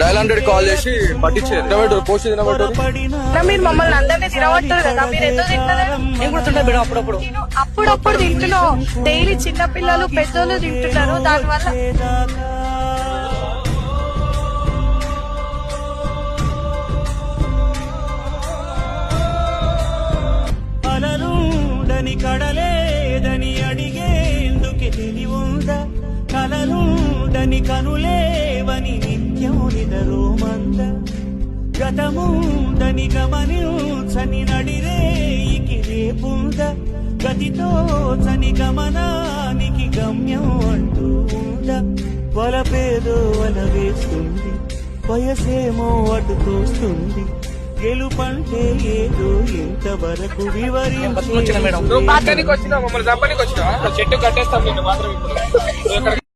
Dial 100 call చేసి పట్టించారు post మీరు మమ్మల్ని అందరినీ తినబట్టారు కదా, మీరు ఎందుకు తింటారు? నేను కూడా తింటా మేడం అప్పుడప్పుడు. అప్పుడప్పుడు తింటున్నావు, డైలీ చిన్న పిల్లలు పెద్దోళ్ళు తింటున్నారు. దానివల్ల అలలుండని కడలేదని అడిగేందుకు తెలివుందా? కలలుండని కనులేవని నిత్యం నిదరోమంద. గతముందని గమనించని నడిరేయికి రేపుందా? గతితో చని గమనానికి గమ్యం అంటూ ఉందా? వలపేదో వల వేస్తుంది, వయసేమో అటు తోస్తుంది. గెలుపంటే ఏదో ఇంతవరకు వివరించి మమ్మల్ని చంపడానికి వచ్చినా చెట్టు కట్టేస్తాం నిన్ను మాత్రం ఇప్పుడు